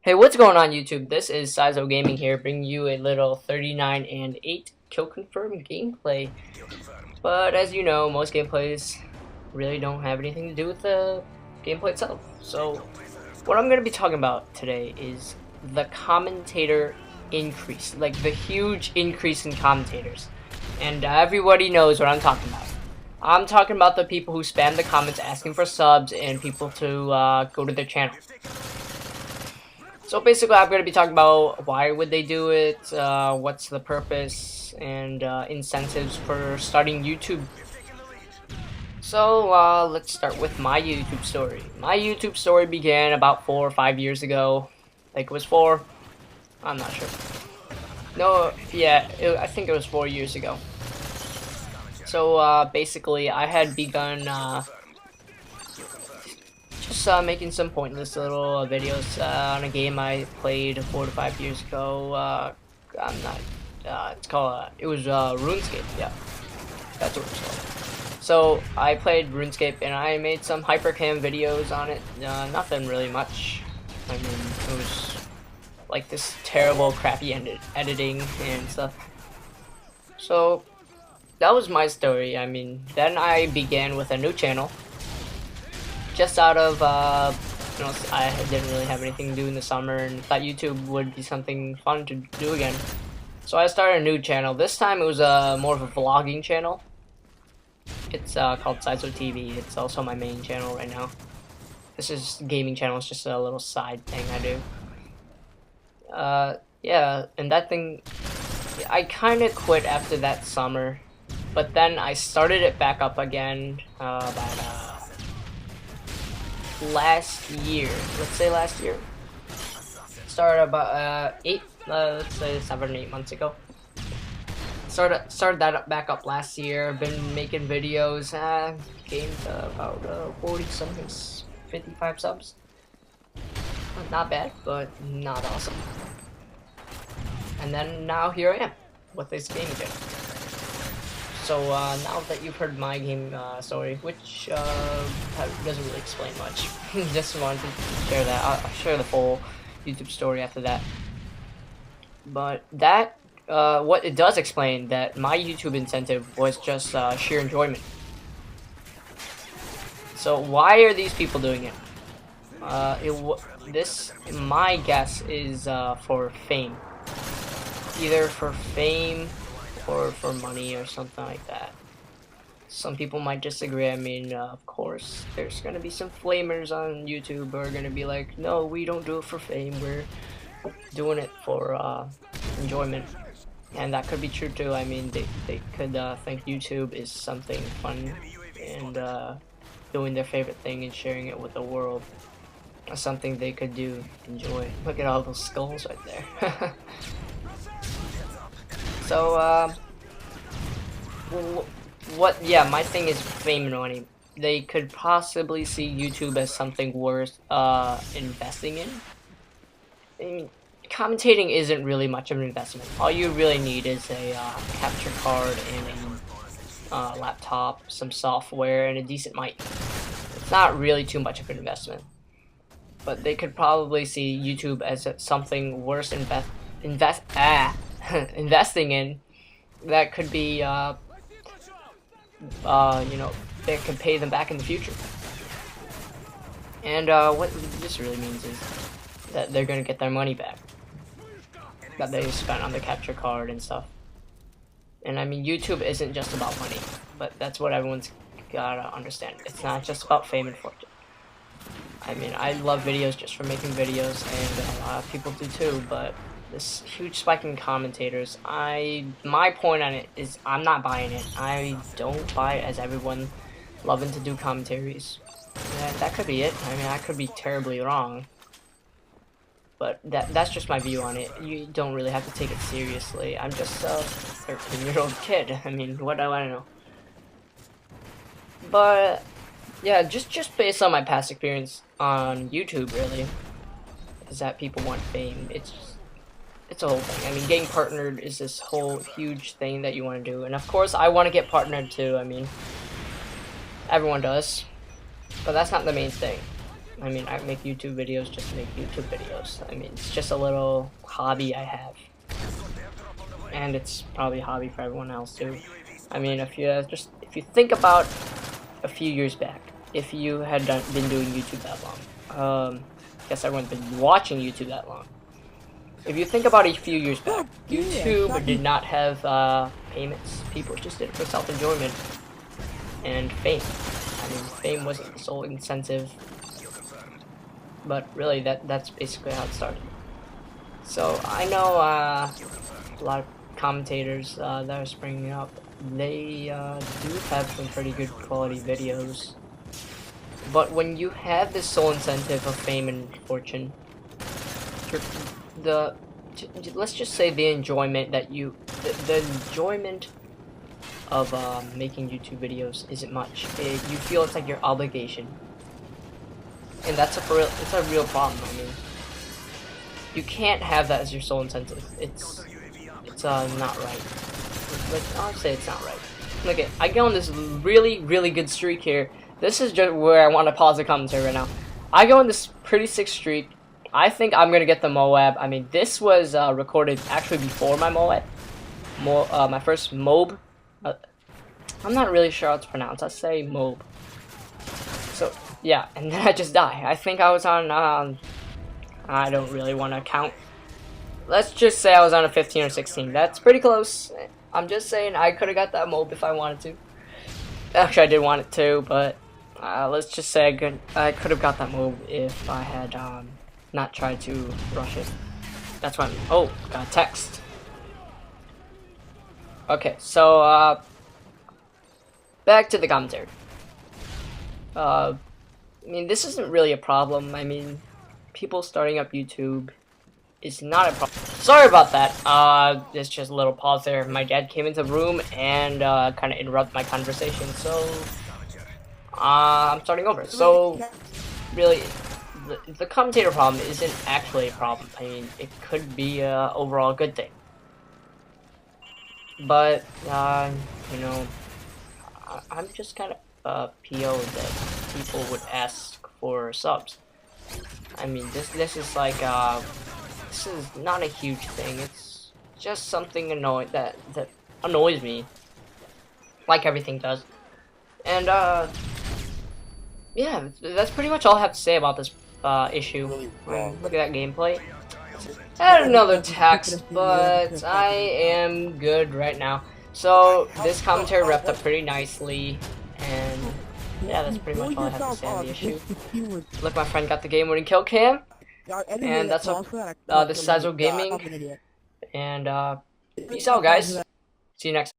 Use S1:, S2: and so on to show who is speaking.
S1: Hey, what's going on YouTube? This is SaizoGaming here, bringing you a little 39 and 8 kill confirmed gameplay. But as you know, most gameplays really don't have anything to do with the gameplay itself. So what I'm going to be talking about today is the commentator increase, like the huge increase in commentators. And everybody knows what I'm talking about. I'm talking about the people who spam the comments asking for subs and people to go to their channel. So basically, I'm going to be talking about why would they do it, what's the purpose, and incentives for starting YouTube. So let's start with my YouTube story. My YouTube story began about 4 or 5 years ago. I think it was 4. I'm not sure. No, yeah, I think it was 4 years ago. So basically, I had begun just making some pointless little videos on a game I played 4 to 5 years ago. I'm not. It's called. It was RuneScape. Yeah, that's what it's called. So I played RuneScape and I made some hypercam videos on it. Nothing really much. I mean, it was like this terrible, crappy editing and stuff. So that was my story. I mean, then I began with a new channel. Just out of, I didn't really have anything to do in the summer and thought YouTube would be something fun to do again. So I started a new channel. This time it was more of a vlogging channel. It's called SaizoTV. It's also my main channel right now. This is gaming channel. It's just a little side thing I do. Yeah, and that thing, I kind of quit after that summer. But then I started it back up again about last year. Let's say last year. Started about let's say 7 or 8 months ago. Started that back up last year. Been making videos. Gained about 40 something, 55 subs. Not bad, but not awesome. And then now here I am with this game again. So now that you've heard my game story, which doesn't really explain much, just wanted to share that. I'll share the full YouTube story after that. But that, what it does explain, that my YouTube incentive was just sheer enjoyment. So why are these people doing it? My guess is for fame. Either for fame or for money or something like that. Some people might disagree. I mean, of course, there's gonna be some flamers on YouTube who are gonna be like, no, we don't do it for fame, we're doing it for enjoyment. And that could be true too. I mean, they could think YouTube is something fun and doing their favorite thing and sharing it with the world. Something they could do, enjoy. Look at all those skulls right there. So, yeah, my thing is fame and money. They could possibly see YouTube as something worth, investing in. I mean, commentating isn't really much of an investment. All you really need is a, capture card and a, laptop, some software, and a decent mic. It's not really too much of an investment. But they could probably see YouTube as something worth investing in that could be, you know, that could pay them back in the future. And what this really means is that they're gonna get their money back that they spent on the capture card and stuff. And I mean, YouTube isn't just about money, but that's what everyone's gotta understand. It's not just about fame and fortune. I mean, I love videos just for making videos, and a lot of people do too, but this huge spike in commentators, my point on it is I'm not buying it. I don't buy it as everyone loving to do commentaries. And that could be it. I mean, I could be terribly wrong. But that's just my view on it. You don't really have to take it seriously. I'm just a 13-year-old kid. I mean, what do I know? But yeah, just based on my past experience on YouTube, really, is that people want fame. It's a whole thing. I mean, getting partnered is this whole huge thing that you want to do. And of course, I want to get partnered too. I mean, everyone does. But that's not the main thing. I mean, I make YouTube videos just to make YouTube videos. I mean, it's just a little hobby I have. And it's probably a hobby for everyone else too. I mean, if you think about a few years back, if you had been doing YouTube that long, I guess everyone's been watching YouTube that long. If you think about a few years back, YouTube did not have payments. People just did it for self-enjoyment and fame. I mean, fame wasn't the sole incentive, but really that's basically how it started. So I know a lot of commentators that are springing up. They do have some pretty good quality videos, but when you have this sole incentive of fame and fortune, let's just say the enjoyment that the enjoyment of making YouTube videos isn't much. You feel it's like your obligation, and it's a real problem. I mean, you can't have that as your sole incentive. It's not right. Like, I'll say it's not right. Look, I go on this really good streak here. This is just where I want to pause the commentary right now. I go on this pretty sick streak. I think I'm gonna get the Moab. I mean, this was recorded actually before my Moab. My first Mob. I'm not really sure how it's pronounced. I say Mob. So yeah, and then I just die. I think I was on. I don't really want to count. Let's just say I was on a 15 or 16. That's pretty close. I'm just saying I could have got that Mob if I wanted to. Actually, I did want it to, but let's just say I could have got that Mob if I had not tried to rush it. That's what I mean. Oh, got a text. Okay, so back to the commentary. I mean, this isn't really a problem. I mean, people starting up YouTube is not a problem. Sorry about that. It's just a little pause there. My dad came into the room and kind of interrupted my conversation. So I'm starting over. So really, the commentator problem isn't actually a problem. I mean, it could be a overall good thing. But you know, I'm just kind of PO that people would ask for subs. I mean, this is like this is not a huge thing. It's just something that annoys me, like everything does. And yeah, that's pretty much all I have to say about this issue. Look at that gameplay. Add another text, but I am good right now. So this commentary wrapped up pretty nicely, and yeah, that's pretty much all I have to say on the issue. Look, my friend got the game-winning kill cam, and that's this is SaizoGaming, and peace out, guys. See you next time.